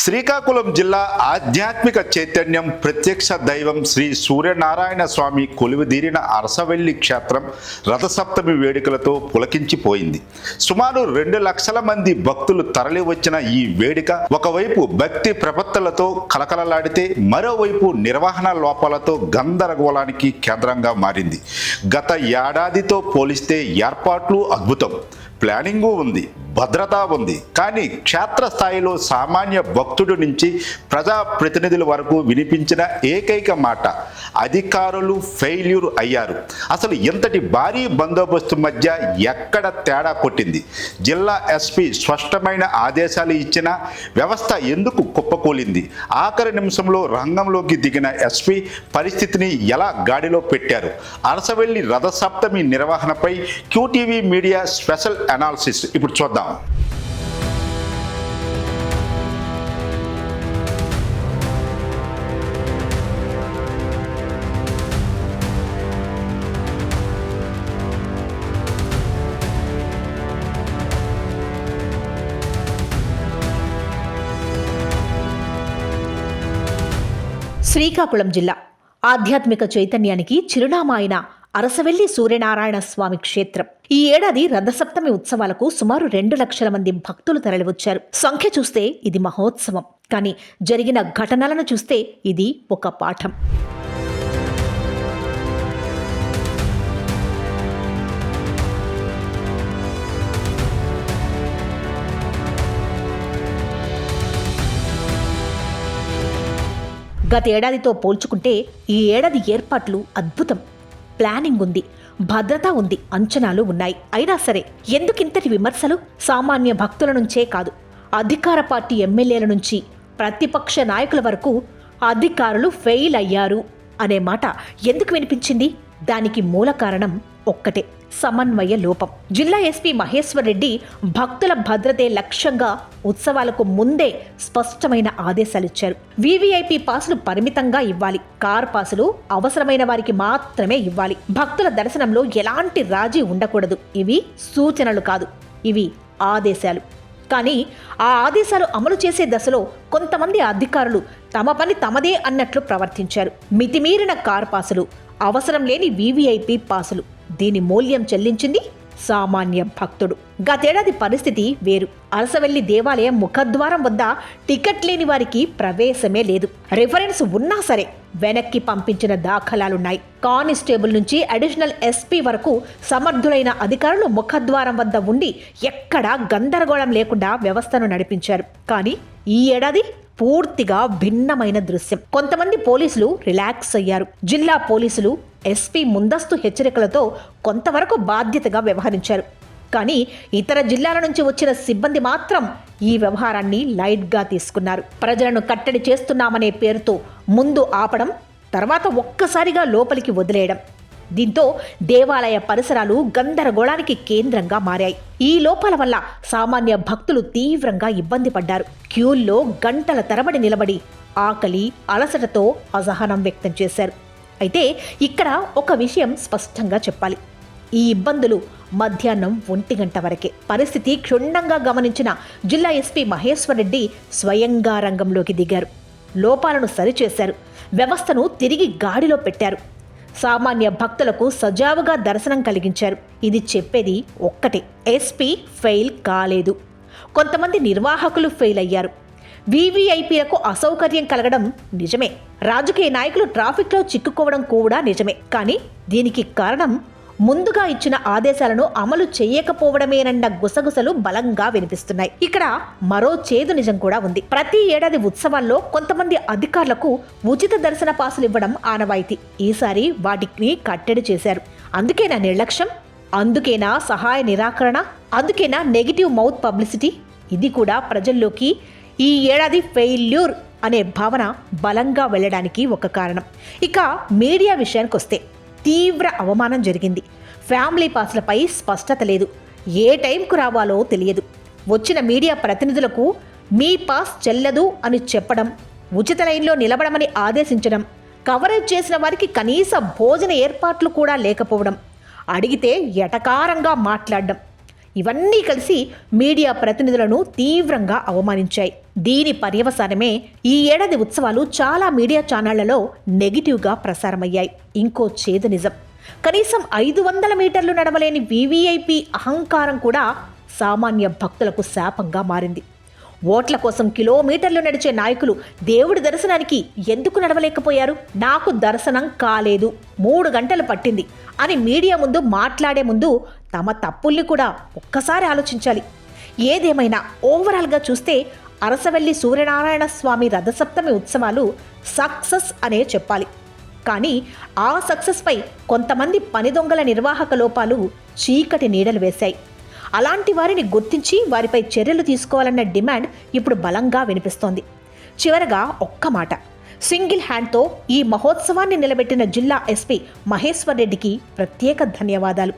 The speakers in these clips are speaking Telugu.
శ్రీకాకుళం జిల్లా ఆధ్యాత్మిక చైతన్యం ప్రత్యక్ష దైవం శ్రీ సూర్యనారాయణ స్వామి కొలువుదీరిన అరసవెల్లి క్షేత్రం రథసప్తమి వేడుకలతో పులకించిపోయింది. సుమారు 2 లక్షల మంది భక్తులు తరలి వచ్చిన ఈ వేడుక ఒకవైపు భక్తి ప్రపత్తులతో కలకలలాడితే మరోవైపు నిర్వహణ లోపాలతో గందరగోళానికి కేంద్రంగా మారింది. గత ఏడాదితో పోలిస్తే ఏర్పాట్లు అద్భుతం, ప్లానింగు ఉంది, భద్రత ఉంది. కానీ క్షేత్రస్థాయిలో సామాన్య భక్తుడి నుంచి ప్రజాప్రతినిధుల వరకు వినిపించిన ఏకైక మాట అధికారులు ఫెయిల్యూర్ అయ్యారు. అసలు ఇంతటి భారీ బందోబస్తు మధ్య ఎక్కడ తేడా కొట్టింది? జిల్లా ఎస్పీ స్పష్టమైన ఆదేశాలు ఇచ్చినా వ్యవస్థ ఎందుకు కుప్పకూలింది? ఆఖరి నిమిషంలో రంగంలోకి దిగిన ఎస్పీ పరిస్థితిని ఎలా గాడిలో పెట్టారు? అరసవెల్లి రథసప్తమి నిర్వహణపై క్యూటీవీ మీడియా స్పెషల్ అనాలిసిస్ ఇప్పుడు చూద్దాం. శ్రీకాకుళం జిల్లా ఆధ్యాత్మిక చైతన్యానికి చిరునామా అయిన అరసవెల్లి సూర్యనారాయణ స్వామి క్షేత్రం ఈ ఏడాది రథసప్తమి ఉత్సవాలకు సుమారు 2 లక్షల మంది భక్తులు తరలివచ్చారు. సంఖ్య చూస్తే ఇది మహోత్సవం, కానీ జరిగిన ఘటనలను చూస్తే ఇది ఒక పాఠం. గత ఏడాదితో పోల్చుకుంటే ఈ ఏడాది ఏర్పాట్లు అద్భుతం, ప్లానింగ్ ఉంది, భద్రత ఉంది, అంచనాలు ఉన్నాయి. అయినా సరే ఎందుకింతటి విమర్శలు? సామాన్య భక్తుల నుంచే కాదు, అధికార పార్టీ ఎమ్మెల్యేల నుంచి ప్రతిపక్ష నాయకుల వరకు అధికారులు ఫెయిల్ అయ్యారు అనే మాట ఎందుకు వినిపించింది? దానికి మూల కారణం ఒక్కటే, సమన్వయ లోపం. జిల్లా ఎస్పీ మహేశ్వర్ రెడ్డి భక్తుల భద్రతే లక్ష్యంగా ఉత్సవాలకు ముందే స్పష్టమైన ఆదేశాలిచ్చారు. వీవీఐపీ పాసులు పరిమితంగా ఇవ్వాలి, కార్ పాసులు అవసరమైన వారికి మాత్రమే ఇవ్వాలి, భక్తుల దర్శనంలో ఎలాంటి రాజీ ఉండకూడదు. ఇవి సూచనలు కాదు, ఇవి ఆదేశాలు. కానీ ఆ ఆదేశాలు అమలు చేసే దశలో కొంతమంది అధికారులు తమ పని తమదే అన్నట్లు ప్రవర్తించారు. మితిమీరిన కార్ పాసులు, అవసరం లేని వీవీఐపీ పాసులు, దీని మూల్యం చెల్లించింది సామాన్య భక్తుడు. గతేడాది పరిస్థితి వేరు. అరసవెల్లి దేవాలయం ముఖద్వారం వద్ద టికెట్ లేని వారికి ప్రవేశమే లేదు. రిఫరెన్స్ ఉన్నా సరే వెనక్కి పంపించిన దాఖలాలున్నాయి. కానిస్టేబుల్ నుంచి అడిషనల్ ఎస్పీ వరకు సమర్థులైన అధికారులు ముఖద్వారం వద్ద ఉండి ఎక్కడా గందరగోళం లేకుండా వ్యవస్థను నడిపించారు. కానీ ఈ ఏడాది పూర్తిగా భిన్నమైన దృశ్యం. కొంతమంది పోలీసులు రిలాక్స్ అయ్యారు. జిల్లా పోలీసులు ఎస్పీ ముందస్తు హెచ్చరికలతో కొంతవరకు బాధ్యతగా వ్యవహరించారు. కానీ ఇతర జిల్లాల నుంచి వచ్చిన సిబ్బంది మాత్రం ఈ వ్యవహారాన్ని లైట్గా తీసుకున్నారు. ప్రజలను కట్టడి చేస్తున్నామనే పేరుతో ముందు ఆపడం, తర్వాత ఒక్కసారిగా లోపలికి వదిలేయడం. దీంతో దేవాలయ పరిసరాలు గందరగోళానికి కేంద్రంగా మారాయి. ఈ లోపాల వల్ల సామాన్య భక్తులు తీవ్రంగా ఇబ్బంది పడ్డారు. క్యూల్లో గంటల తరబడి నిలబడి ఆకలి, అలసటతో అసహనం వ్యక్తం చేశారు. అయితే ఇక్కడ ఒక విషయం స్పష్టంగా చెప్పాలి, ఈ ఇబ్బందులు మధ్యాహ్నం 1 గంట వరకే. పరిస్థితి క్షుణ్ణంగా గమనించిన జిల్లా ఎస్పీ మహేశ్వర్ రెడ్డి స్వయంగా రంగంలోకి దిగారు. లోపాలను సరిచేశారు, వ్యవస్థను తిరిగి గాడిలో పెట్టారు. సామాన్య భక్తులకు సజావుగా దర్శనం కలిగించారు. ఇది చెప్పేది ఒక్కటే, ఎస్పీ ఫెయిల్ కాలేదు. కొంతమంది నిర్వాహకులు ఫెయిల్ అయ్యారు. వీవీఐపీలకు అసౌకర్యం కలగడం నిజమే. రాజకీయ నాయకులు ట్రాఫిక్లో చిక్కుకోవడం కూడా నిజమే. కానీ దీనికి కారణం ముందుగా ఇచ్చిన ఆదేశాలను అమలు చేయకపోవడమేనన్న గుసగుసలు బలంగా వినిపిస్తున్నాయి. ఇక్కడ మరో చేదు నిజం కూడా ఉంది. ప్రతి ఏడాది ఉత్సవాల్లో కొంతమంది అధికారులకు ఉచిత దర్శన పాసులు ఇవ్వడం ఆనవాయితీ. ఈసారి వాటిని కట్టడి చేశారు. అందుకేనా నిర్లక్ష్యం? అందుకేనా సహాయ నిరాకరణ? అందుకేనా నెగిటివ్ మౌత్ పబ్లిసిటీ? ఇది కూడా ప్రజల్లోకి ఈ ఏడాది ఫెయిల్యూర్ అనే భావన బలంగా వెళ్ళడానికి ఒక కారణం. ఇక మీడియా విషయానికి వస్తే తీవ్ర అవమానం జరిగింది. ఫ్యామిలీ పాస్లపై స్పష్టత లేదు, ఏ టైంకు రావాలో తెలియదు. వచ్చిన మీడియా ప్రతినిధులకు మీ పాస్ చెల్లదు అని చెప్పడం, ఉచిత లైన్లో నిలబడమని ఆదేశించడం, కవరేజ్ చేసిన వారికి కనీస భోజన ఏర్పాట్లు కూడా లేకపోవడం, అడిగితే ఎటకారంగా మాట్లాడడం, ఇవన్నీ కలిసి మీడియా ప్రతినిధులను తీవ్రంగా అవమానించాయి. దీని పర్యవసానమే ఈ ఏడాది ఉత్సవాలు చాలా మీడియా ఛానళ్లలో నెగిటివ్గా ప్రసారమయ్యాయి. ఇంకో చేదు నిజం, కనీసం 500 మీటర్లు నడవలేని వీవీఐపీ అహంకారం కూడా సామాన్య భక్తులకు శాపంగా మారింది. ఓట్ల కోసం కిలోమీటర్లు నడిచే నాయకులు దేవుడి దర్శనానికి ఎందుకు నడవలేకపోయారు? నాకు దర్శనం కాలేదు, 3 గంటలు పట్టింది అని మీడియా ముందు మాట్లాడే ముందు తమ తప్పుల్ని కూడా ఒక్కసారి ఆలోచించాలి. ఏదేమైనా ఓవరాల్గా చూస్తే అరసవెల్లి సూర్యనారాయణ స్వామి రథసప్తమి ఉత్సవాలు సక్సెస్ అనే చెప్పాలి. కానీ ఆ సక్సెస్పై కొంతమంది పని దొంగల నిర్వాహక లోపాలు చీకటి నీడలు వేశాయి. అలాంటి వారిని గుర్తించి వారిపై చర్యలు తీసుకోవాలన్న డిమాండ్ ఇప్పుడు బలంగా వినిపిస్తోంది. చివరగా ఒక్క మాట, సింగిల్ హ్యాండ్తో ఈ మహోత్సవాన్ని నిలబెట్టిన జిల్లా ఎస్పీ మహేశ్వర్ రెడ్డికి ప్రత్యేక ధన్యవాదాలు.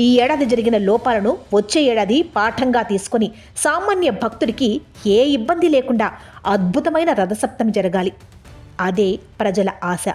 ఈ ఏడాది జరిగిన లోపాలను వచ్చే ఏడాది పాఠంగా తీసుకొని సామాన్య భక్తుడికి ఏ ఇబ్బంది లేకుండా అద్భుతమైన రథసప్తమి జరగాలి. అదే ప్రజల ఆశ,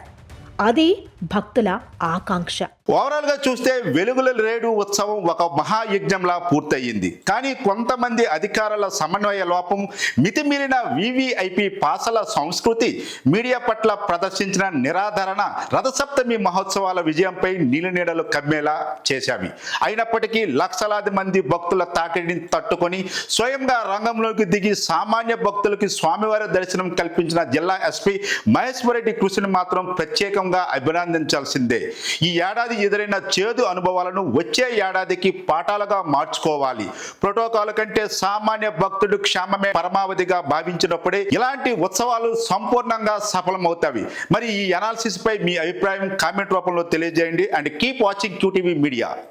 అది భక్తుల ఆకాంక్ష. ఓవరాల్ గా చూస్తే వెలుగుల రేడు ఉత్సవం ఒక మహాయజ్ఞంలా పూర్తయింది. కానీ కొంతమంది అధికారుల సమన్వయ లోపం, మితిమీరిన వివిఐపి పాసల సంస్కృతి, మీడియా పట్ల ప్రదర్శించిన నిరాదరణ రథసప్తమి మహోత్సవాల విజయంపై నీలినీడలు కమ్మేలా చేశావి. అయినప్పటికీ లక్షలాది మంది భక్తుల తాకిడిని తట్టుకొని స్వయంగా రంగంలోకి దిగి సామాన్య భక్తులకి స్వామివారి దర్శనం కల్పించిన జిల్లా ఎస్పీ మహేశ్వర్ రెడ్డి కృషిని మాత్రం ప్రత్యేకంగా అభినందించాల్సిందే. ఈ ఏడాది ఎదురైన చేదు అనుభవాలను వచ్చే ఏడాదికి పాఠాలుగా మార్చుకోవాలి. ప్రోటోకాల్ కంటే సామాన్య భక్తుడు క్షేమమే పరమావధిగా భావించినప్పుడే ఇలాంటి ఉత్సవాలు సంపూర్ణంగా సఫలమవుతాయి. మరి ఈ అనాలిసిస్ పై మీ అభిప్రాయం కామెంట్ రూపంలో తెలియజేయండి. And keep watching QTV media.